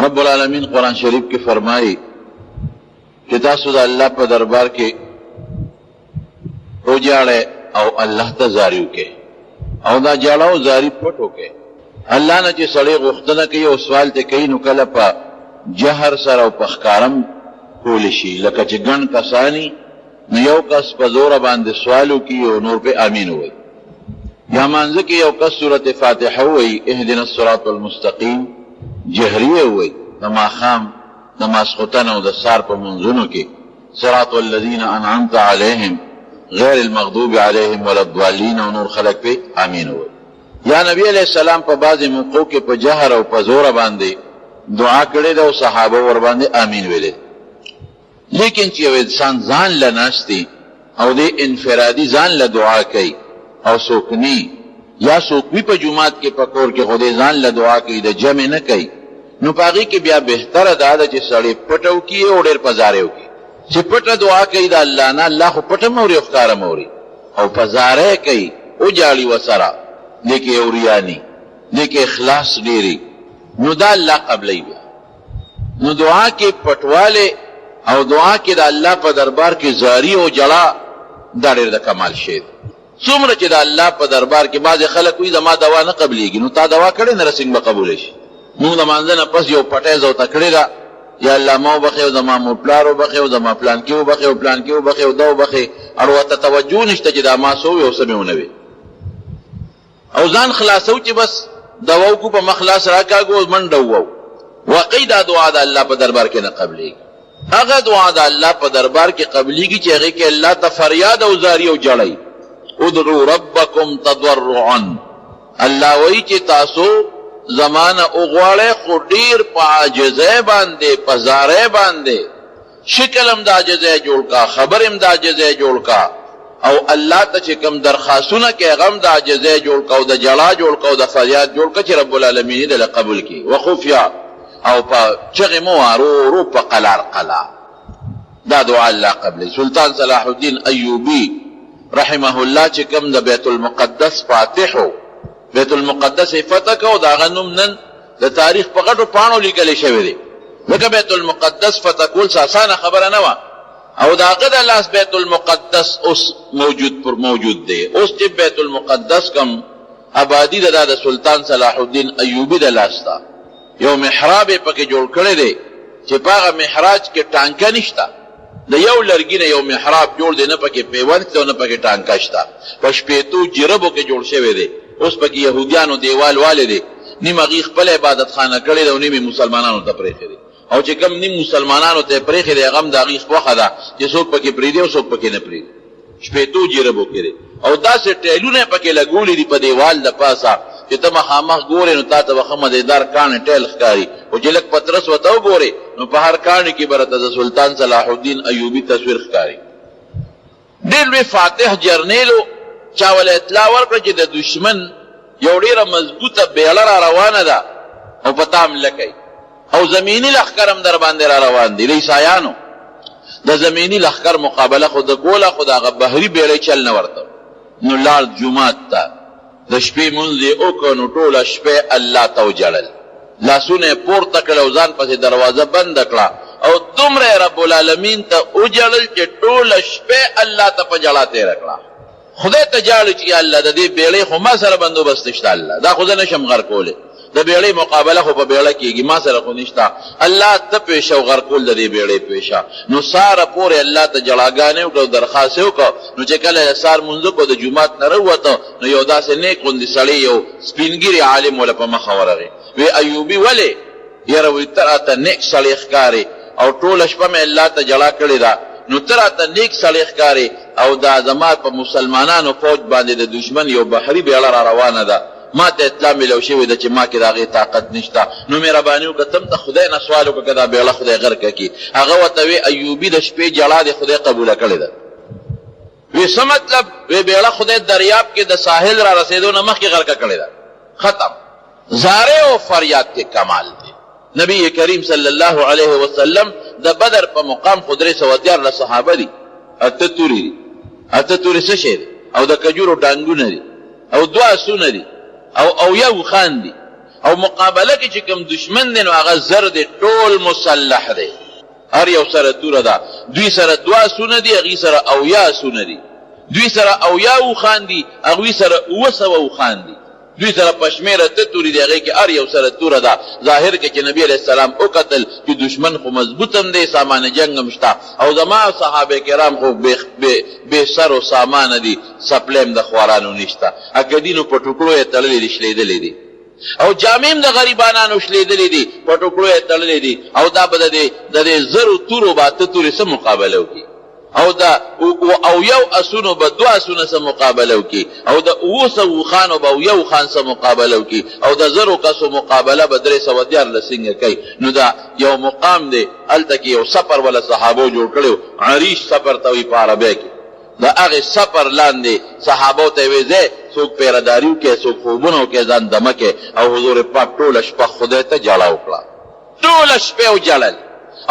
رب العالمین قرآن شریف کے فرمائی کہ تاسو دا اللہ پا دربار کے او جاڑے او اللہ تا زاریو کے او دا جاڑاو زاری پٹو کے اللہ نا چی سڑی غختنا کئی او سوال تے کئی نکل پا جہر سر او پخکارم کولشی لکا چی گن کسانی نیو کس پا زور باند سوالو کی او نور پہ آمین ہوئی یا مانزکی یو کس سورت فاتحہ ہوئی اہدنا الصراط المستقیم جہریه ہوئی نما خام نماز خطن او دسار پا منزنو کی صراط الذین انعمت علیہم غیر المغضوب علیہم والضالین و نور خلق پہ آمین ہوئی یا نبی علیہ السلام پا بعض موقعوں کے پا جہر او پا زور باندے دعا کرے دا و صحابہ ور باندے آمین ویلے لیکن چی او انسان زان لناستی او دے انفرادی زان لدعا کئی او سوکنی یا سوکوی پا جماعت کے پکور کے خودے زان لدعا کئی دا جمع نہ کئی نو پاگی کے بیا بہتر دادا چی سڑے پٹو کی او دیر پزارے ہو کی چی پٹا دعا کئی دا اللہ نا اللہ خو پٹا موری اختار موری او پزارے کئی او جاڑی و سرا لیکے اوریانی لیکے اخلاص دیری نو دا اللہ قبلی بیا نو دعا کے پٹوالے او دعا کے دا اللہ پا دربار کے زاری او جڑا دا دیر دا کمال شید سمر چی دا اللہ پا دربار کے بعض خلق وی دا ما دوا نا قبلی گی نو تا دوا کڑے نرسنگ با قبولش مونږ د مانځنه پس یو پټی زو تکړی دا یا الله مو بخیو زما مو پلارو بخیو زما پلان کیو بخیو پلان کیو بخیو دو بخی اور ته توجه نشته چې دا ما سو یو سمونه وي او ځان خلاصو چې بس دواو کو په مخلاص راکاګو من دوو وقیدا دعا د الله په دربار کې نه قبلي هغه دعا د الله په دربار کې قبليږي چې هغه کې الله ته فریاد او زاری او جړی ادعوا ربکم تضرعا الله وی چې تاسو زمانہ اغواڑے خو دیر پا عاجزے باندے پزارے باندے شکل ام دا عاجزے جوڑ کا خبر ام دا عاجزے جوڑ کا او اللہ تا چکم درخواستونا کے غم دا عاجزے جوڑ کا او دا جڑا جوڑ کا او دا فریاد جوڑ کا چی رب العالمین دل قبول کی وخفیا او پا چغمو رو رو پا قلار قلا دا دعا اللہ قبل سلطان صلاح الدین ایوبی رحمہ اللہ چکم دا بیت المقدس فاتحو بیت المقدس فتح کو دا غنم نن دا تاریخ پا غٹو پانو لکلی شوی دی لکه بیت المقدس فتح کول ساسانا خبر نوا او دا غد لاس بیت المقدس اس موجود دی اس جب بیت المقدس کم آبادی دا دا سلطان صلاح الدین ایوبی دا لاس تا یو محراب پاکی جوڑ کرے دی چی پاگا محراج کے ٹانکا نشتا دا یو لرگی یو محراب جوڑ دی نا پاکی پیوان کتا نا پاکی ٹانکا شتا پشپیتو جربو کے جوڑ شوی دی اس پاکی یہودیانو دیوال والے دے نیم اغیق پل عبادت خانہ کردے دا و نیم مسلمانانو تا پریخے دے او چی کم نیم مسلمانانو تا پریخے دے غم دا اغیق وقت دا چی سوک پاکی پریدے و سوک پاکی نپریدے شپیتو جربو کرے او دا سے ٹیلونے پاکی لگولی دی پا دیوال دا پاسا چی تا مخامخ گورے نو تا تا وخمد دار کان ٹیل خکاری او چی لک پترس و تاو گورے نو پہر کانی کی برتا دا سلطان صلاح الدین ایوبی تصویر خکاری دلوی فاتح جرنیلو چاول اطلاع ورکړه چې د دشمن یو ډیره مضبوطه بیړه را روانه ده او پتا هم لکئ او زمینی لښکر هم در باندې را روان دي عیسایانو د زمینی لښکر مقابله خو د کوله خو د هغه بحري بیړۍ چل نه ورته نو لاړ جومات ته د شپې مونځ یې وکړ نو ټوله شپه الله ته وجړل لاسونه یې پورته کړل او ځان پسې دروازه بنده کړه او دومره رب العالمین ته وجړل چې ټوله شپه الله ته په جړا تېره کړه خدای ته جاړو چې الله د دې بیړۍ خو ما سره بندوبست شته الله دا خو زه نشم غر کولی د بیړۍ مقابله خو په بیړه کېږي ما سره خو نشته الله ته پیشه او غر کول د دې بیړۍ پیشه نو ساره پورې الله ته جړاګانې وکړه او درخواست یې وکړه نو چې کله سار مونځه کو د جومات نه راووته نو یو داسې نیک غوندې سړی یو سپینګیري عالم وله په مخه ورغی وی ایوبي ولې یاره وی ته راته نیک سړی ښکارې او ټوله شپه مې الله ته جړا کړې ده نو ته راته نیک سړی ښکارې او دا زما په مسلمانانو فوج باندې د دشمن یو بحري بیړه را روانه ده ما ته اطلاع ملو شوې ده چې ما کې د هغې طاقت نشته نو مهرباني وکړه تم ته خدای نه سوال وکړه که دا بیړه خدای غرقه کړي هغه ورته وی ایوبي د شپې جړا دې خدای قبوله کړې ده وی څه مطلب وی بیړه خدای دریاب کې د ساحل را رسېدو نه مخکې غرقه کړې ده ختم زاره او فریاد کې کمال دی نبی کریم صلی الله علیه وسلم د بدر په مقام خو 314 صحابه دي اته توري څه شی او د کجورو ډانګونه دي او دوا سونه دي او یو خان دي او مقابله کې چې کوم دشمن دی نو هغه زر دی ټول مسلح دی هر یو سره توره ده دوی سره 2 آسونه دي هغوی سره 80 آسونه دي دوی سره 80 اوښان دي هغوی سره 700 اوښان دي دوی سره پشمیره ته تورې دي هغې کې هر یو سره توره ده ظاهر کې چې نبي علیه السلام وکتل چې دشمن خو مضبوط هم دی سامان جنګ هم شته او زما صحابه کرام خو بې سر و سامانه دي سپلیم د خوارانو نشته اکدینو په ټوکړو یې تړلې دي شلېدلې دي او جامیم د غریبانانو شلېدلې دي په ټوکړو یې تړلې دي او دا به د دې زرو تورو به 8 تورې څه مقابله وکړي او یو اسونو به 2 اسونه سره مقابله وکړي او د 700 اوښانو به یو خان سره مقابله وکړي او د زرو کسو مقابله به 314 څنګه کوي نو دا یو مقام دی هلته کې یو سفر ولا صحابو جوړ کړی عریش سفر ته وایي په عربی کې د هغې سفر لاندې صحابو ته یې وایي ځئ څوک پیرداري وکړي څوک خوبونه وکړي ځان دمه کړي او حضور پاک ټوله شپه خدای ته جړه وکړه ټوله شپه وجړل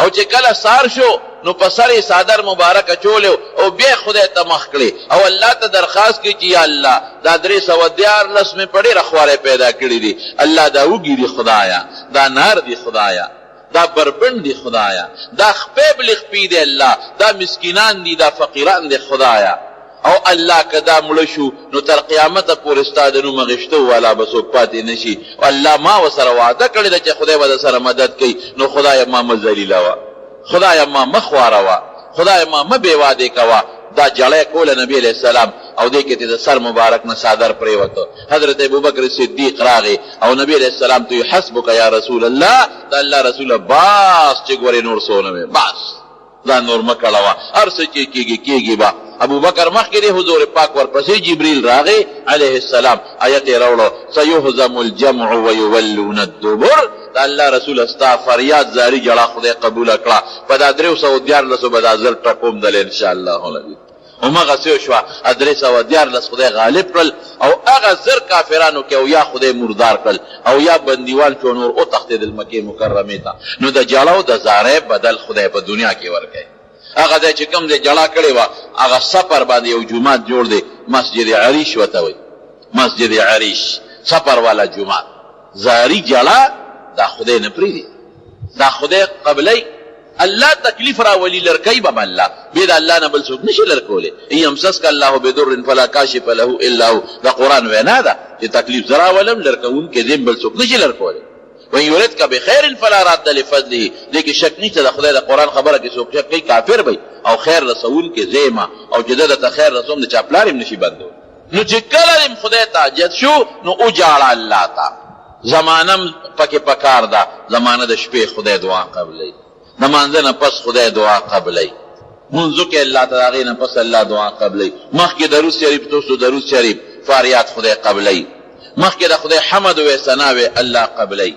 او چې کله سار شو نو په سر یې صادر مبارک اچولی او بیا خدای ته مخ کړي او الله ته درخواست کړي چې یا الله دا 314 مې په ډېره خوارۍ پیدا کړي دي الله دا وږي دي خدایا دا نار دي خدایا دا بربند دی خدایا دا خپیب لخپی دی الله دا مسکینان دی دا فقیران دی خدایا او الله کدا مړه شو نو تر قیامت پورې ستا د نوم غشتو والا به څوک پاتې نشي الله ما ورسره وعده کړې ده چې خدای به سره مدد کوي نو خدای ما مه ذلیلوه خدای ما مه خواروه خدای ما مه بې وعدې کوه دا جړی کوله نبی علیه السلام او دې کې د سر مبارک نه صادر پرېوته حضرت ابوبکر صدیق راغی او نبی علیه السلام ته حسبک یا رسول الله د الله رسوله باس چې ګورې نور څونه وې باس دا نور مه کړوه هر څه چې کېږي به ابوبکر مخکې دی حضور پاک ورپسې جبریل راغی علیه السلام آیت یې راوړه سیهزم الجمع ویولون الدبر د الله رسول ستا فریاد زاری جړه خدای قبوله کړه په دا 314 به دا زر ټکوم دل انشاءالله العظیم همغسې شوه 314 خدای غالب کړل او هغه زر کافرانو کې او یا خدای مردار کړل او یا بندیوان شو نور وتښتېدل مکې مکرمې ته نو د جړو د زارۍ بدل خدای په دنیا کې ورکوي هغه دی چې کوم دی جړه کړې وه هغه سفر باندې یو جومات جوړ دی مسجد عریش ورته وایي مسجد عریش سفر والا جومات زاری جړه دا خدای نه پرېږدي دا خدای قبلی الله تکلیف راولي لرکوي به الله بې د الله نه بل څوک نشي لرکولی ان یمسسک الله بدر فلا کاشف له الا هو دا قرآن وینا ده چې تکلیف زه راولم لرکوونکی دیم بل څوک نشي لرکولی وان یردک بخیر فلا رد لفضله دې کې شک نشته د خدای د قرآن خبره کې څوک شک کوي کافر وي او خیر رسوونکی زیمه او چې ده درته خیر رسوم د چا پلار هم نشي بندولی نو چې کله خدای ته حاجت شو نو وجاړه الله ته زمانه پکې پکار ده زمانه د شپې خدای دعا قبلوي د مانځه نه پس خدای دعا قبلوي منځو کې الله ته د هغې نه پس الله دعا قبلوي مخکې درود شریف توسو درود شریف فاریات خدای قبلوي مخکې د خدای حمد وې ثنا وې الله قبلوي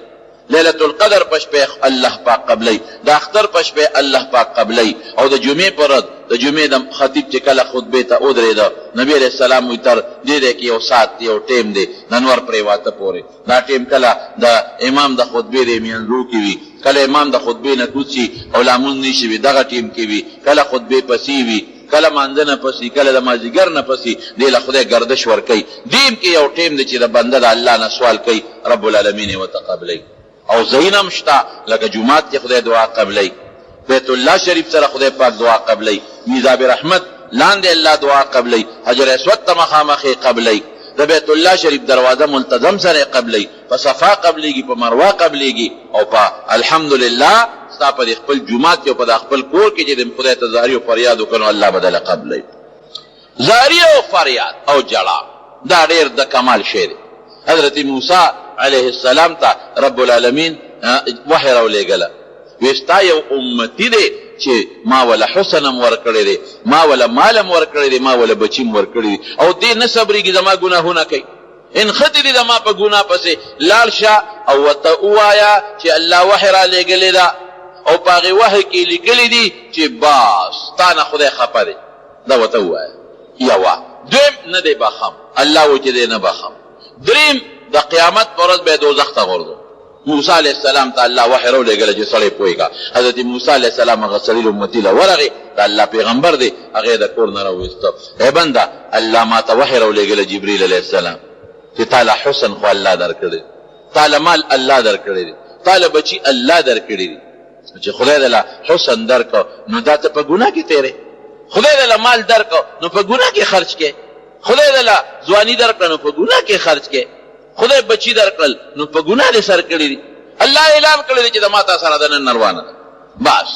لیلة القدر پشپه الله پاک قبلی د اختر پشپه الله پاک قبلی او د جمعې پر ورځ د جمعې د خطیب چې کله خطبې ته ودرېده نبی علیه السلام وایي تر دې دی کې یو ساعت دی یو ټیم دی ننور پرېواته پورې دا ټیم کله د امام د خطبې د منځو کې وي کله امام د خطبې نه کوز شي او لامونځ نشي وي دغه ټیم کې وي کله خطبې پسې وي کله مانځه نه پسې کله د مازدیګر نه پسې دې له خدای ګردش ورکوي دیم کې یو ټیم دی چې د بنده د الله نه سوال کوي رب العالمین یې ورته قبلوي او زینم شتا لکه جمعات کې خدای دعا قبلی بیت الله شریف سره خدای پاک دعا قبلی میزاب رحمت لاندې الله دعا قبلی حجر اسود ته مخامخې قبلی د بیت الله شریف دروازه ملتزم سره قبلی په صفا قبلیږي په مروه قبلیږي او په الحمدلله ستا په خپل جمعات کې او په خپل کور کې چې د خدای ته زاری او فریاد وکړو الله بدله قبلی زاری او فریاد او جړه دا ډېر د کمال شی دی حضرت موسی علیه السلام ته رب العالمین وحی راولېږله وی ستا یو امتی دی چې ما ولا حسنم ورکړی دی ما ولا مالم ورکړی دی ما ولا بچیم ورکړی دی او دې نه صبرېږي زما ګناهونه کوي ان ښه دي زما په ګناه پسې لاړ شه او ورته ووایه چې الله وحی رالېږلی ده او په هغې وحی کې لیکلي دي چې باس تا نه خدای خفه دی دا ورته ووایه یوه دویم نه دی بخم الله و چې دی نه بخم دریم د قیامت پر ورځ به دوزخ ته غورځو موسی علیه السلام ته الله وحی راولېږله چې سړی پوهېږه حضرت موسی علیه السلام هغه سړي امتي له ورغې د الله پیغمبر دی هغې د کور نه راوویسته ای بنده الله ما ته وحی راولېږله جبریل علیه السلام چې تا له حسن خو الله درکړی تعالی مال الله درکړی دی، تعالی بچی الله درکړی دی. چې خدای دله حسن درکو نو دا ته په ګناه کې تیرې، خدای دله مال درکو نو په ګناه کې خرج کې، خدای دله ځواني درکړه نو په ګناه کې خرج کې، خدای بچی درکړل نو په ګناه دې سر کړی دی. الله اعلان کړی دی چې د ما تا سره د نن روانه ده، بس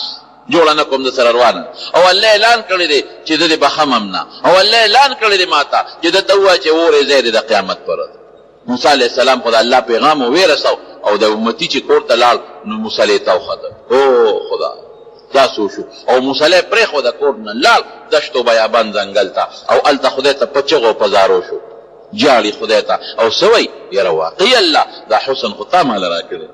جوړه نه کوم د سره روانه. او الله اعلان کړی دی چې د دې بخمم نه، او الله اعلان کړی دی ما ته چې د ته ووایه چې اورې ځای دی د قیامت پر ورځ. موسی علیه السلام خو د الله پیغام وویرسو او د امتي چې کور ته لاړ نو موسی علیه ته وخته، او خدا دا څه شو. او موسی علیه پرېښوده کور نه لاړ دشت و بیابان ځنګل ته، او هلته خدای ته په چغو په زارو شو، جاړي خدای ته او څه وایي یاره واقعي الله دا حسن خو تا ماله راکړی،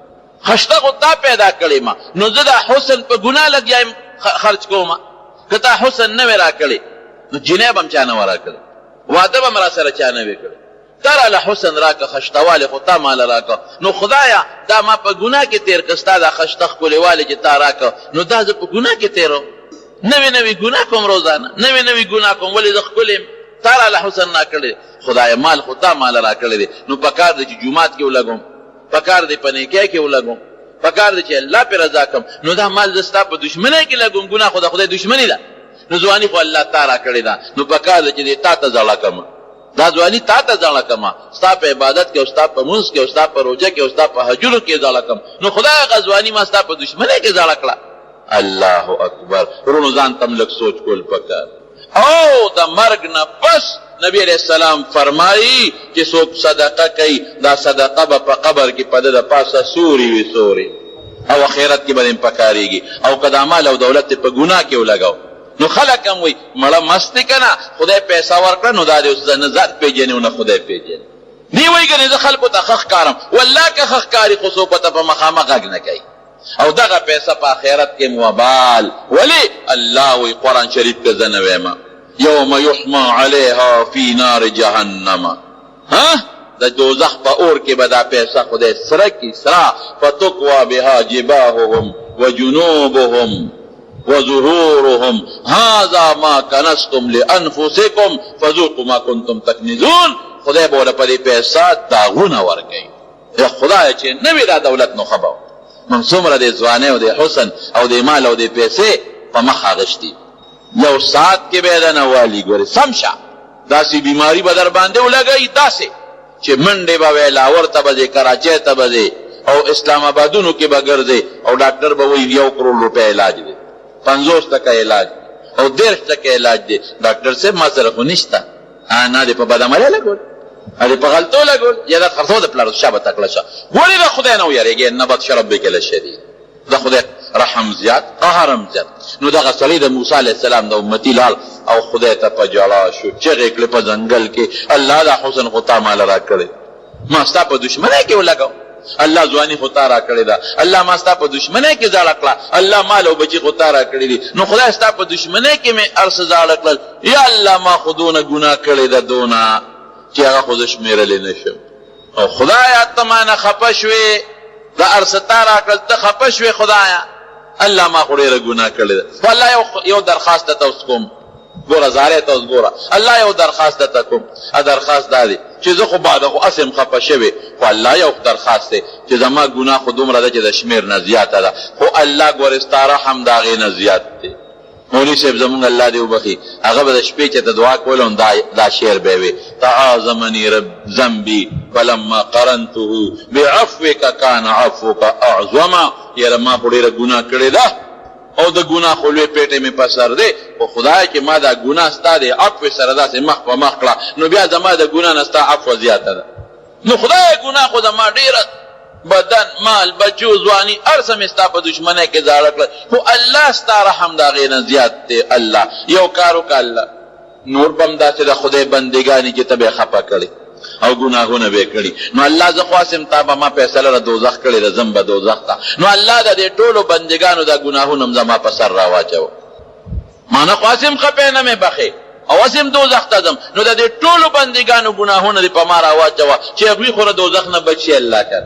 خشته خو تا پیدا کړې ما، نو زه دا حسن په ګناه لګیایم خرج کوم. که تا حسن نه وې راکړی نو جنۍ به م چا نه وه راکړی، واده به م را سره چا نه وې کړی. تا راله حسن راکه، خشتوالی خو تا ماله راکه، نو خدایا دا ما په ګناه کې تیر که ستا دا خشته ښکلېوالی چې تا راکه نو دا زه په ګناه کې تیروم، نوې نوې ګناه کوم روزانه، نوې نوې ګناه کوم، ولې زه ښکلې یم، تا راله حسن راکړی. خدای مال خو تا ماله راکړی دی، نو پکار دی چې جومات کې ولګوم، پکار دی په نیکۍ کې ولګوم، پکار دی چې الله پې رضا کړم. نو دا مال زه ستا په دشمنۍ کې لګوم، ګناه خو د خدای دشمني ده، نو ځواني خو الله تا راکړې ده، نو پکار دی چې دې تا ته زړه کړم، دا ځواني تا ته زړه کړم، ستا په عبادت کې او ستا په مونځ کې او ستا په روژه کې او ستا په حجونو کې زړه کړم، نو خدای هغه ځواني ما ستا په دشمنۍ کې زړه کړه. الله اکبر. ورونو ځان ته م لږ سوچ کول پکار. او د مرګ نه پس نبی علیہ السلام فرمایي چې څوک صدقه کوي دا صدقه به په قبر کې په ده د پاسه سوري وي سوري، او آخرت کې به دې پکارېږي. او که دا مال او دولت دې په ګناه کې ولګاو نو خلک هم وایي مړه مست دی که نه، خدای پیسه ورکړه نو دا دې اوس نه ځان پېژني او نه خدای پېژني. دی وایي که نه زه خلکو ته ښه ښکارم، والله که ښه ښکاري خو څوک ورته په مخامخ غږ نه کوي. او دغه پیسه په آخرت کې وبال. ولې الله وایي قرآن شریف کې زه نه ویمه یوم یحما علیها فی نار جهنم، د دوزخ په اور کې به دا پیسه خدای سره کي سره، فتقوا بها جباههم وجنوبهم وظهورهم هذا ما کنزتم لانفسکم فذوقوا ما کنتم تکنزون. خدای به ورله په دې پیسه داغونه ورکوي. خدای چې نه وي دا دولت نو ښه به من څومره د ځوانۍ او د حسن او د مال او د پیسې په مخ اغشتي، یو ساعت کې به یې نه والي ګورې سم شه، داسې بیماري به در باندې ولګوي داسې چې منډې به وې، لاهور ته به ځې، کراچۍ ته به ځې، او اسلام آبادونو کې به ګرځې، او ډاکټر به وایي 1 کروڑ روپۍ علاج دی، 50% علاج او 1.5% علاج دی. ډاکټر صاحب ما سره خو نشته، نه دې په بدعملۍ لګول، دې په غلطو لګول، یا دا خرڅو د پلار شابه تکړه شه. ولې د خدای نه ویریږې؟ نه بطش ربک لشدید، د خدای رحم زیات قهرم زیات. نو دغه سړی د موسی علیه السلام د امتي لاړ او خدای ته په ژړا شو، چغې کړې په ځنګل کې الله دا حسن خو تا ماله راکړی، ما ستا په دشمنۍ کې ولګاو، الله ځواني خو تا راکړې ده، الله ما ستا په دشمنۍ کې زاړه کړه، الله مال او بچي خو تا راکړي دي، نو خدای ستا په دشمنۍ کې مې هر څه زاړه کړل. یا الله ما خو دونه ګناه کړې ده دونه چې هغه خو زه شمېرلی نه شم. او خدایه ته مانه خفه شوې، دا هر څه تا راکړل ته خفه شوې خدایه، الله ما خو ډېره ګناه کړې ده. خو الله یو درخواست درته اوس کوم، ګوره زارې ته اوس ګوره، الله یو درخواست درته کوم. درخواست دا دی چې زه خو بعده خو اسم خفه شوې، خو الله یو درخواست دی چې زما ګناه خو دومره ده چې د شمېر نه زیاته ده، خو الله ګورې ستا رحم د هغې نه زیات دی. مولوي صاحب زمونږ الله دې وبخي، هغه به د شپې چې ته دعا کوله نو دا شعر به یې وي: تعاظمني رب ذنبي فلما قرنته بعفوک کان عفوک اعظما. یاره ما خو ډېره ګناه کړې ده او د ګناه خو لوی پیټې مې په سر دی، خو خدای چې ما دا ګناه ستا د عفو سره داسې مخ په مخ کړه نو بیا زما د ګناه نه ستا عفو زیاته ده. نو خدای ګناه خو زما ډېره بدن مال بچو ځواني هر څه مې ستا په دشمنۍ کې زاړه کړل، خو الله ستا رحم د هغې نه زیات دی. الله یو کار وکړه، الله نور به هم داسې د خدای بندګانې چې ته به یې خفه کړې او ګناهونه به یې کړي، نو الله زه خواسم تا به ما فیصله د دوزخ کړې ده، ځم به دوزخ ته، نو الله د دې ټولو بندګانو دا ګناهونه هم زما په سر راواچوه، ما نه خواسم خپې نه مې بخې او اسم دوزخ ته ځم، نو د دې ټولو بندګانو ګناهونه دې په ما راواچوه چې هغوی خو د دوزخ نه بچ شي. الله کړ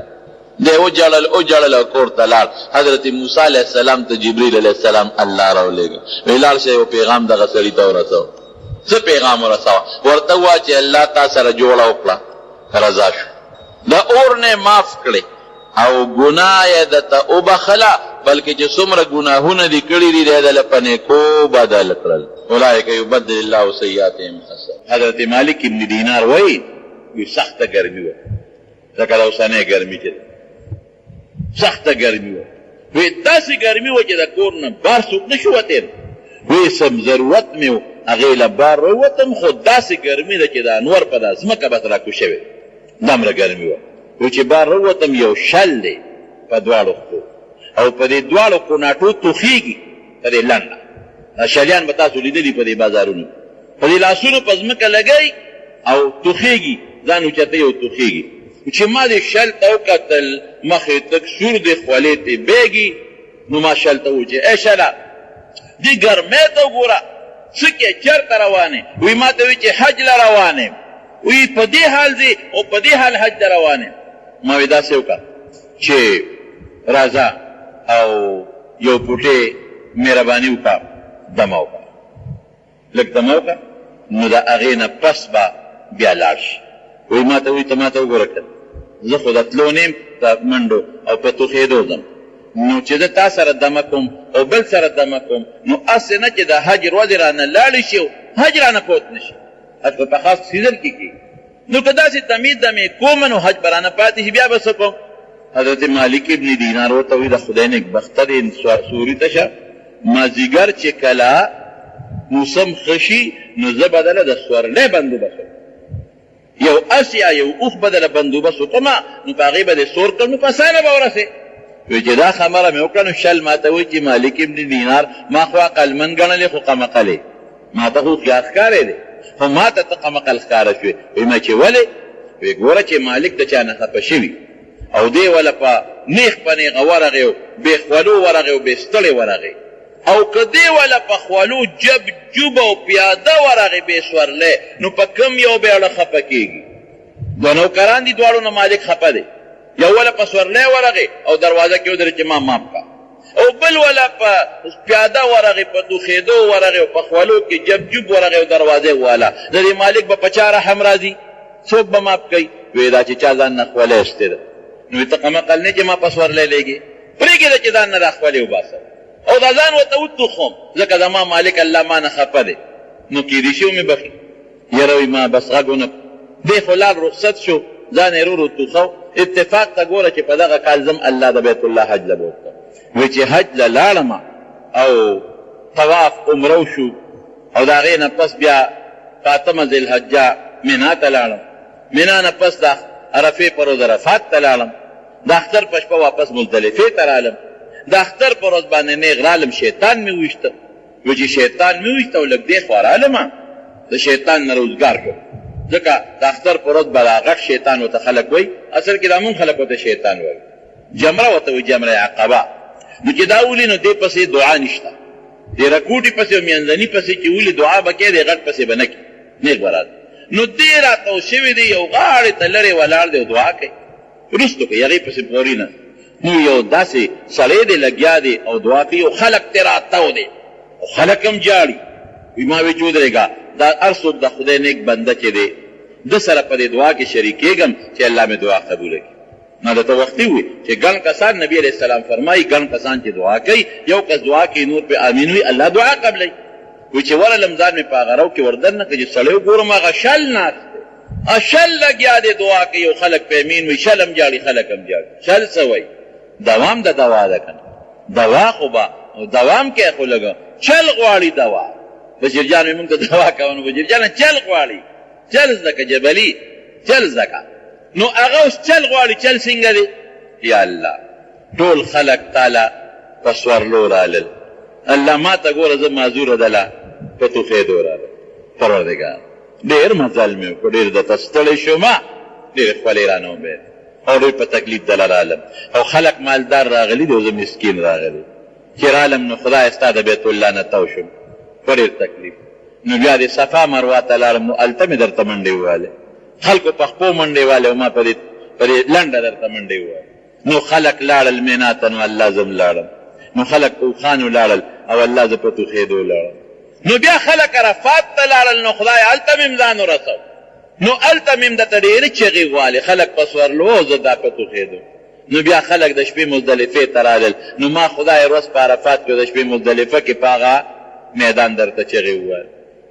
دی وجړل او کور ته لاړ. حضرت موسی علیه السلام ته جبریل علیه السلام الله راولېږه، وی لاړ شه یو پیغام دغه سړي ته ورسوه. څه پیغام ورسوه؟ ورته ووایه چې الله تا سره جوړه وکړه، رضا شو. د اور نه معاف کړي او ګناه یې درته وبخله بلکې چې څومره ګناهونه دي کړي دي د هغه له په نیکو بدل کړل اولئک یبدل الله سیئاتهم حسنات. حضرت مالک ابن دینار وایي سخته ګرمي وه ځکه د اوسنۍ ګرمي چې سخته ګرمي وه وی داسې ګرمي وه چې د کور نه بار څوک نه شو وتی وی سم ضرورت مې و هغې له بار راووتم خو داسې ګرمي ده چې د انور په دا ځمکه بس راکو شوې دومره ګرمي وه وی چې بار راووتم یو شل دی په دواړو خو او په دې دواړو قناټو توخېږي په دې لنډه دا شلیان به تاسو لیدلي په دې بازارونو په دې لاسونو په ځمکه لګوي او توخېږي ځان اوچتوي او توخېږي چې ما دې شل ته وکتل مخې تک سور دې خولې ته بیږي نو ما شل ته وویل چې ای شله دې ګرمۍ ته وګوره څه کې چېرته روانې وی ما ته وایي چې حج له روانې وی په دې حال ځې او په دې حال حج ته روانې ما وی داسې وکړه چې راځه او یو پوټې مهرباني وکړه دمه وکړه لږ دمه وکړه نو د هغې نه پس به بیا لاړ شي وی ما ته وی ته ما ته وګوره که زه خو د تلو نیم د منډو او په توخېدو ځم نو چې زه تا سره دمه کوم او بل سره دمه کوم نو هسې نه چې د حج ورځې رانه لاړې شي او حج رانه پوت نه شي حج په خاص سیزن کې کېږي نو که داسې دمې دمې کوم نو حج به رانه پاتې شي بیا به څه کوم حضرت مالک ابن دینار ورته وایي د خدای نیکبخته دی سوري ته شه مازدیګر چې کله موسم ښه شي نو زه به دله د سورلۍ بندوبست یو اس یا یو اوښ به دله بندوبست وکړم نو په هغې به دې سور کړم نو په اسانه به ورسې وی چې دا خبره مې وکړه نو شل ما ته وایي چې مالک ابن دینار ما خو عقلمند ګڼلې خو قمقلې ما ته خو خیار ښکاری دی خو ما ته ته قمقل ښکاره شوې وی ما چې ولې وی ګوره چې مالک د چا نه خفه شوي او دی وله په نیغ په نیغه ورغې او بې خولو ورغې او بې ستړې ورغې او که دی وله په خولو جب جوب او پیاده ورغې بې سورلی نو په کم یو بیړه خفه کېږي دوه نوکران دي دواړو نه مالک خفه دی یو وله په سورلی ورغې او دروازه کې ودرې چې ما ماف کا او بل وله په پیاده ورغې په دوخېدو ورغې او په خولو کې جب جوب ورغې او دروازې واله د دې مالک به په چا رحم راځي څوک به ماف کوي وی دا چې چا ځان نه خولی ایستې ده نو ته قمقل نه چې ما په سورلی لېږې پرېږده چې ځان نه دا خولې وباسه او دا ځان ورته وتوخم ځکه زما مالک الله ما نه خفه دی نو کېدی شي ومې بخي یاره وي ما بس غږ ونه دی خو لال رخصت شو ځان یې ورو توخو اتفاق ته ګوره چې په دغه کال زم الله د بیت الله حج له بوتله وی چې حج له لاړم او طواف عمره وشو او د هغې نه پس بیا فاطمه ذوالحجه منا ته لاړم منا نه پس د عرفې پر ورځ عرفات ته لاړم د اختر په شپه واپس مزدلفې ته رالم د اختر په ورځ باندې نیغ رالم شیطان مې وویشته وی چې شیطان مې وویشته او لږ دې خوا رالم د شیطان نه روزګار کړ ځکه د اختر په ورځ به دا غټ شیطان ورته خلک وایي اصل کې دا مونږ خلک ورته شیطان وایي جمره ورته وایي جمره عقبه نو چې دا ولي نو دې پسې دعا نشته دې رکوټي پسې او میانځني پسې چې ولي دعا به کوې دې غټ پسې به نه کوي نیغ به راځي نو دې راتاو شوي دی یو غاړې ته لرې ولاړ دی او دعا کوي وروستو کوي هغې پسې پورې نه نو یو داسې سړی دی لګیا دی او دعا کوي او خلک ترې راتاو دی او خلک هم جاړي وي ما وی چې ودرېږه دا هر څوک د خدای نیک بنده چې دی ده سره په دې دعا کې شریکېږم چې الله مې دعا قبوله کړي ما درته وختي وي چې ګڼ کسان نبي علیه السلام فرمایي ګڼ کسان چې دعا کوي یو کس دعا کوي نور پې امین وي الله دعا قبلوي وی چې ورلم ځان مې په هغه رو کې وردن نه که چې سړی وګورم هغه شل ناست دی شل لګیا دی دعا کوي او خلک په امین وي شل هم جاړي خلک هم جاړي شل څه وایي دوام د دوا ده که نه دوا خو به دوام کې خو لږه چل غواړي دوا بشیرجان مې مونږ ته دوا کوه نو بشیرجانه چل غواړي چل زده که جبلي چل زده که نو هغه اوس چل غواړي چل څنګه دی یا الله ټول خلک تاله په سورلو رالل الله ما ته ګوره زه معذوره دله په توخېدو راغلم پروردګار ډېر مزل مې وکړو ډېر درته ستړی شوم ډېرې خولې رانه وبېد او ډېر په تکلیف دله رالم او خلک مالدار راغلي دي او زه مسکین راغلی چې رالم نو خدای ستا د بیت الله نه تو شم په ډېر تکلیف نو بیا د صفا مروه ته لاړم نو هلته مې درته منډې ووهلې خلکو په خپو منډې وهلې او ما په دې لنډه درته منډې ووهلې نو خلک لاړل مینا ته نو الله زم لاړم نو خلک اوښانو لاړل او الله زه په توخېدو لاړم نو بیا خلک عرفات ته لاړل نو خدای هلته مې ځان ورسو نو هلته مې هم درته ډېرې چغې غواړي خلک په سورلو زه دا په توخېدو نو بیا خلک د شپې مزدلفې ته رالل نو ما خدای ورځ په عرفات کې د شپې مزدلفه کې په هغه میدان درته چغې وویل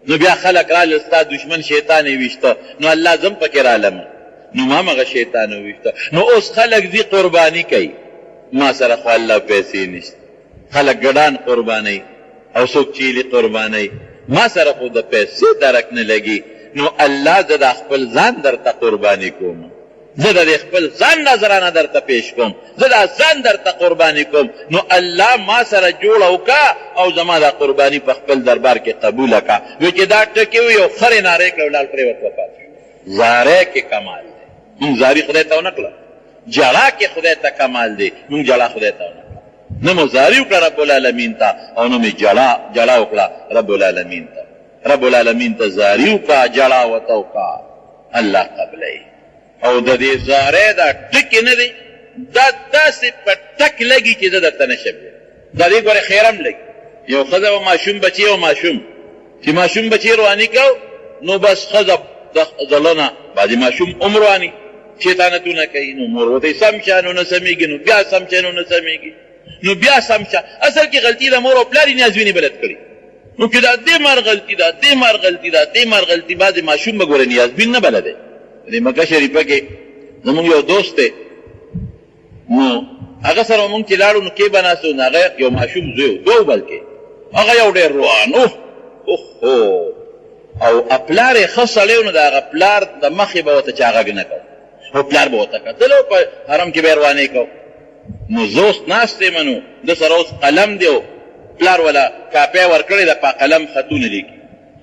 نو بیا خلک رالل ستا دشمن شیطان یې ویشته نو الله زه هم پکې رالم نو ما مغه شیطان وویشته نو اوس خلک ځي قرباني کوي ما سره خو الله پیسې نشته خلک ګډان قربانوي او څوک چیلي قربانوي ما سره خو د پیسې درک نه لګي نو الله زه د خپل ځان درته قرباني کوم زه د خپل ځان نظرانه درته پیش کوم زه د ځان درته قرباني کوم نو الله ما سره جوړه وکړه او زما دا قرباني په خپل دربار کې قبوله کړه وی چې دا ټکې وي یو خرې نارې کړه ولال پرېوت وفات شو زارۍ کې کمال دی مونږ زاري خدای ته ونه کړه جړا کې خدای ته کمال دی مونږ جړا خدای ته ونه کړه نه مو زاري وکړه رب العالمین ته او نه مې جړا وکړه رب العالمین ته رب العالمین ته زاري وکړه جړا ورته وکړه الله قبلوي او د دې زارۍ دا ټکې نه دی دا داسې په ټک لګي چې زه درته نه شم دا دې ګورې خیر هم لګي یو ښځه و ماشوم بچی او ماشوم چې ماشوم بچی رواني کو نو بس ښځه د زړه نه بعضې ماشوم هم رواني شیطانتونه کوي نو مور ورته سم شه نو نه سمېږي نو بیا سم شه نو نه سمېږي نو بیا سم شه اصل کې غلطي د مور او پلار یې نیازبینې بلد کړي نو که دا دې مار غلطي ده دې مار غلطي ده دې مار غلطي بعضې ماشوم به ګوره نیازبین نه بلدی د مکه شریفه کې زمونږ یو دوست دی نو هغه سره مونږ چې لاړو نو کې به ناستو نو هغه یو ماشوم زوی دو بلکې هغه یو ډېر روان اوهو او پلار یې ښه سړی نو د هغه پلار د مخې به ورته چا غږ نه کو او پلار به ورته کتل او په حرم کې به یې روانې کو نو زه اوس ناست یم نو ده سره اوس قلم دی او پلار والا کاپی ورکړې ده په قلم خطونه لیکي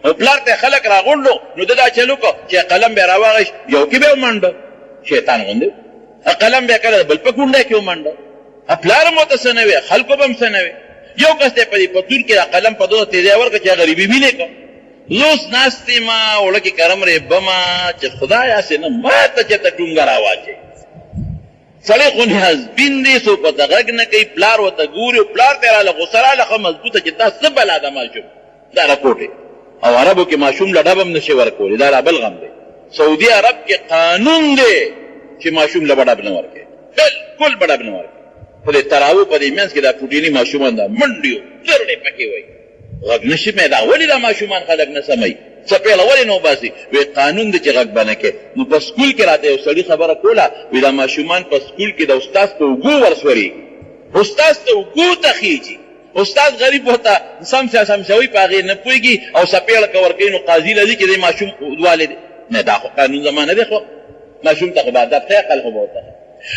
او پلار ته خلک راغونډو نو ده دا چل وکړو چې قلم به یې راواغېست یو کې به یې ومنډه شیطان غوندې قلم به یې کله بل په کونډه کې ومنډه پلار هم ورته څه نه وی خلکو به هم څه نه وی یو کس دی په دې پتور کې دا قلم په دوه تیزی ورکړه چې غریبي وینې کړه زه اوس ناست یم اوړه کې کرم ریبمه چې خدایه هسې نه ما ته چېرته ټونګه راواچوي سړی خو نیازبین دی څوک ورته غږ نه کوي پلار ورته ګوري او پلار ته یې راله غوسه راله ښه مضبوطه چې دا څه بلا ده ماشوم دا راکوټې او عربو کې ماشوم له ډب هم نشي ورکولی دا را بل غم دی سعودي عرب کې قانون دی چې ماشوم له به ډب نه ورکوي بلکل به ډب نه ورکوي په دې تراوو په دې منځ کې دا پوټیني ماشومان دا منډې زرړې پکې وایي غږ نشي مې دا ولې دا ماشومان خلک نه سموي څپېړه ولې نه وباسي وی قانون دی چې غږ به نه کوې نو په سکول کې راته یو سړي خبره کوله وی دا ماشومان په سکول کې د استاذ په اوږو ورسورېږي استاذ ته اوږو ته خېجي استاد غریب ورته سمشوي په هغې نه پوهېږي او څپېړه که ورکوي نو قاضي له ځي چې دی ماشوم والې دی نه دا خو قانون زمانه دی خو ماشوم ته خو به ادب ښه عقل خو به ورته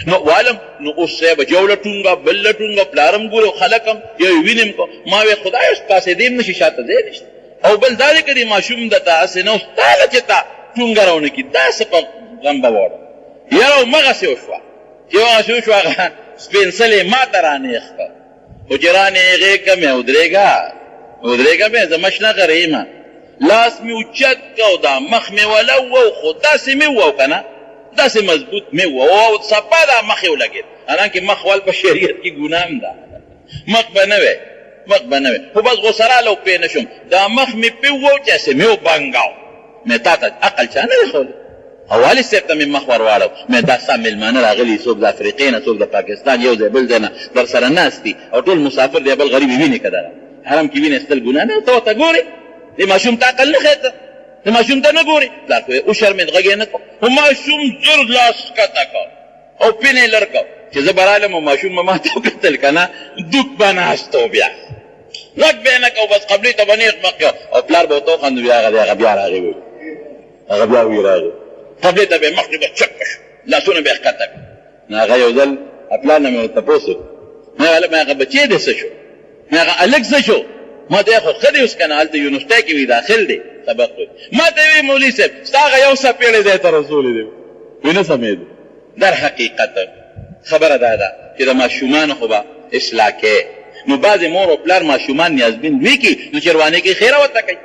نو والم نو اوس صاحب یو لټونګه بل لټونګه پلارم ګورو خلک هم یو وینم کو ما وی خدای اوس پاسې دیم نشي شاته دی نشته او بل دا دی که دی ماشوم دته هسې نه اوس تاله چې تا ټونګه راونه کړي داسې په غم به واړه یاره همغسې وشوه چې همغسې وشوه هغه سپینسلې ما ته رانیخ کړه خو چې رانیغې کمې ودرېږه مې زه مشنه غره یم لاس مې اوچت کو دا مخ مې ولو خو داسې مې وو که نه داسې مضبوط مې وو او صفا دا مخ یې ولګېد حالانکې مخ ول په شریعت کې ګناه هم ده مخ به نه وی خو بس غوسه راله او پوه نه شوم دا مخ مې پې وو چې هسې مې وبنګاو مې تا ته عقل چا نه دی ښولی او والي صاحب ته مې مخ ور واړو مې دا ستا مېلمانه راغلي څوک د افریقې نه څوک د پاکستان یو ځای بل ځای نه در سره ناست دي او ټول مسافر دی بل غریب یې وینې که دغه حرم کې وینې ایستل ګناه نه ته ورته ګورې دې ماشوم ته عقل نه ښایي ته د ماشوم ته نه ګورې پلار خو یې وشرمېد غږ یې نه کړو خو ماشوم زر لاس ښکته کړ او پین یې لر کړ چې زه به رالم او ماشوم به ما ته وکتل که نه دوک به ناست و بیا غږ به یې نه کړو بس قبلې ته به نیغ مخ کړ او پلار به ورته وخندو بیا هغه بیا راغی هغه بیا وی راغی قبلې ته به یې مخکې به چپه شو لاسونه به یې ښکته کړ نو هغه یو ځل پلار نه مې ورته تپوس وکړو مې هغه بچی دی څه شو مې هغه هلک څه شو ما ته خو ښه دی اوس که نه هلته یونیورسټۍ کې وي داخل دی سبق وي ما ته وی مولوي صاحب ستا هغه یو څپېړی ځای ته رسولی دی وی نه سمېدو در حقیقت خبره دا ده چې د ماشومانو خو به اصلاح کوې نو بعضې مور او پلار ماشومان نیازبین وي کي نو چې روانې کوي خیره ورته کوي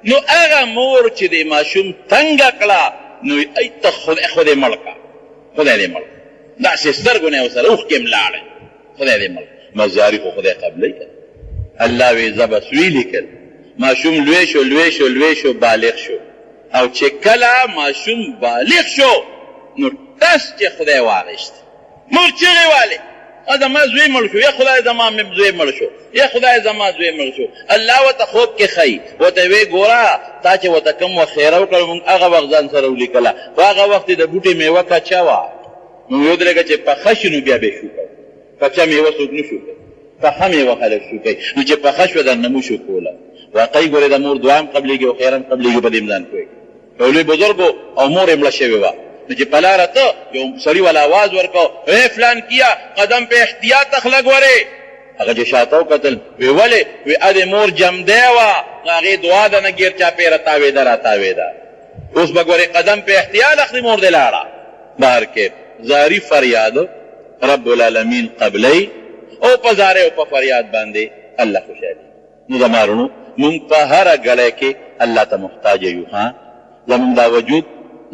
نو هغه مور چې د ماشوم تنګه کړه نو ای ته خدای مړ کړه خدای دې مړ کړه داسې سترګو نه یې ورسره اوښکې هم لاړې خدای دې مړ کړه مزاري خو خدای قبلوي که الله وی زه به سوی لیکل ماشوم لوی شو بالغ شو او چې کله ماشوم بالغ شو نو ټس چې خدای واغشت مور چغې والې زما زوی مړ شو یا خدای زما زوی مړ شو یا خدای زما زوی مړ شو الله ورته خوب کې ښایي ورته وی ګوره تا چې ورته کوم وخت خیره وکړه موږ هغه وخت ځان سره ولیکله په هغه وخت د بوټي میوه کچه وه موږ ودرېږه چې پخه شي نو بیا به یې شو کوي کچه میوه څوک نه شو کوي پخه میوه خلک شو کوي نو چې پخه شوه درنه مو شو کوله واقعي ګورې د مور دعا هم قبلېږي او خیر هم قبلېږي په دې ځان پوهېږي یو لوی بزرګو او مور یې مړه شوې وه نو چې په لاره ته یو سړي والا آواز ورکړو اے فلان کیا قدم په احتیاط اخلګ ورې هغه چې شاته وکتل وی ولې وی ادې مور جمدی وه نو هغې دعا ده نه ګیر چاپېره تاوېده را تاوېده اوس به ګورې قدم په احتیاط اخلي مور دې لاړه بهر کې زاری فریاد رب العالمین قبلی او په زارې او په فریاد باندې الله خوشحالي نو زما وروڼو مونږ په هره ګړی کې الله ته محتاج یو ها زمونږ دا وجود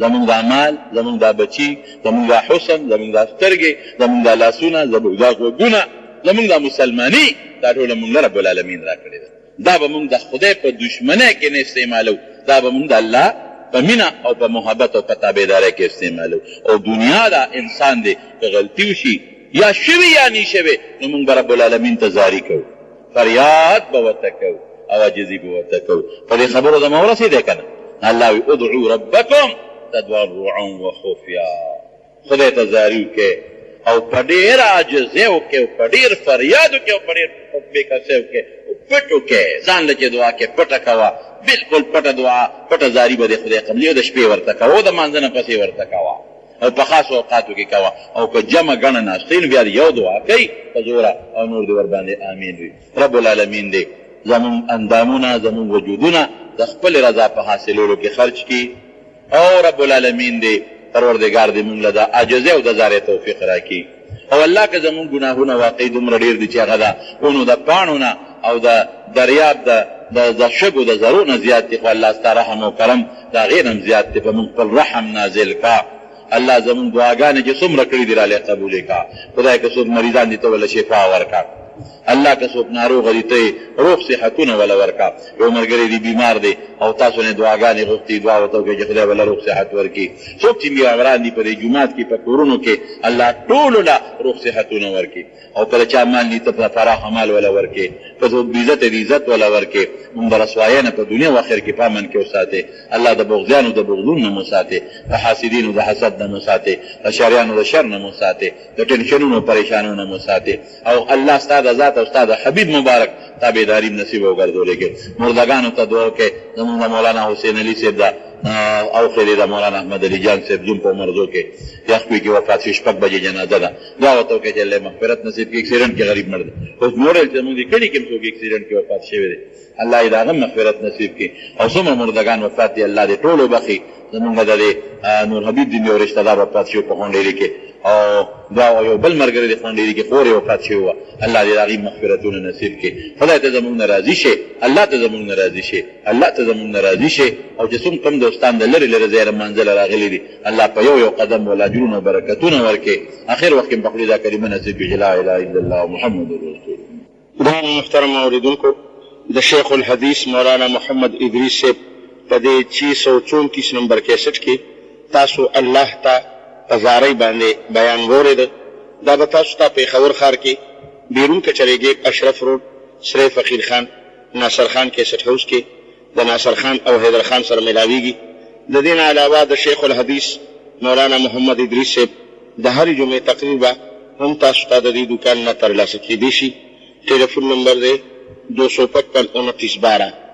زمونږ دا مال زمونږ دا بچي زمونږ دا حسن زمونږ دا سترګې زمونږ دا لاسونه زمونږ دا غوږونه زمونږ دا مسلماني دا ټوله مونږ رب العالمین را کړې ده دا به مونږ د خدای په دشمنۍ کې نه استعمالو دا به مونږ د الله په مینه او په محبت او په تابعدارۍ کې استعمالو او دنیا دا انسان دی که غلطي وشي یا شوي یا نی شوي نو مونږ به رب العالمین ته زاري کوو فریاد به ورته کوو او عجزي به ورته کوو په دې خبرو زما ورسېدی که نه الله وی ادعو ربکم تضرعا وخفیا خدای ته زاري وکړئ او په ډېر عاجزۍ وکړئ او په ډېر فریاد وکړئ او په ډېر بېکسۍ وکړئ او پټ وکړئ ځان له چې دعا کې پټه کوه بلکل پټه دعا پټه زاري به د خدای قبلي او د شپې ورته کوه او د مانځه نه پسې ورته کوه او په خاصو اوقاتو کې کوه او که جمع ګڼه ناستې نو بیا د یو دعا کوي په زوره او نور دې ورباندې امین وي رب العالمین دې زمونږ اندامونه زمونږ وجودونه د خپل رضا په حاصلولو کې خرج کړي او رب العالمین دې پروردګار دې مونږ له د عاجزۍ او د زارۍ توفیق راکړي او الله که زمونږ ګناهونه واقعي دومره ډېر دي چې هغه د ونو د پاڼو نه او د دریاب د شګو د زرو نه زیات دي خو الله ستا رحم او کرم د هغې نه هم زیات دی په مونږ خپل رحم نازل کا الله زمونږ دعاګانې چې څومره کړي دي رالی قبولې کا خدای که څوک مریضان دي ته وله شفا ورکا الله که څوک ناروغه دي ته روغ صحتونه وله ورکا یو ملګری دی بیمار دی او تاسو نه دعاګانې غوښتي دعا ورته وکړئ چې خدای وله روغ صحت ورکړي څوک چې بیماران دي په دې جومات کې په کورونو کې الله ټولو له روغ صحتونه ورکړي او کله چا مال دي ته فراخه مال وله ورکړي که څوک بېعزته دي عزت وله ورکړي مونږ د رسوایۍ نه په دنیا او آخر کې په امن کې وساتې الله د بغضیانو د بغضون نه مو ساتې د حاسدینو د حسد نه مو ساتې د شریانو د شر نه مو ساتې د ټینشنونو پریشانو نه مو ساتې او الله ستا د ذات او ستا د حبیب مبارک تابعداري نصیب وګرځولې کې مردګانو ته دعا وکړئ زمونږ د مولانا حسین علي صاحب ده او خیلی د مولانا احمد علی جان صاحب زوم په مرزو کې یخوي کې وفات شي 6 بجې جنازه ده دعا ورته وکړئ چې الله مغفرت نصیب کړي اکسیډنټ کې غریب مړ دی اوس موډل چې زمونږ د کلي کې هم څوک اکسیډنټ کې وفات شوی دی الله یې د هغه مغفرت نصیب کړي او څومره مردګان وفات دي الله دې ټولو بخي زمونږ د نور حبیب دین یو رشته دار وفات شوی په غونډېري کې او دا یو بل ملګری د غونډېري کې خور یې وفات شوی وه الله دې د هغې مغفرتونه نصیب کړي خدای ته زمونږ نه راضي شي الله ته زمونږ نه راضي شي الله ته زمونږ نه راضي شي او چې څوم کم دوستان د لرې لرې ځایه منزله راغلي دي الله په یو قدم ولا اجرونه برکتونه ورکړي اخر وخت کې په خپلې دا کلمه نصیب کړي چې لا اله الا الله محمد رسول الله محترم اوریدونکو د شیخ الحدیث مولانا محمد ادریس صاحب په دې 634 نمبر کیسټ کې تاسو الله ته په زارۍ باندې بیان واورېده دا به تاسو ته پېښور ښار کې بیرون کچرې ګیټ اشرف روډ سرای فقیر خان ناصر خان کیسټ هاوس کې د ناصر خان او حیدر خان سره ملاویږي د دې نه علاوه د شیخ الحدیث مولانا محمد ادریس صاحب د هرې جمعې تقریبا هم تاسو ته د دې دوکان نه ترلاسه کیدی شي ټلیفون نمبر دی 255 29 12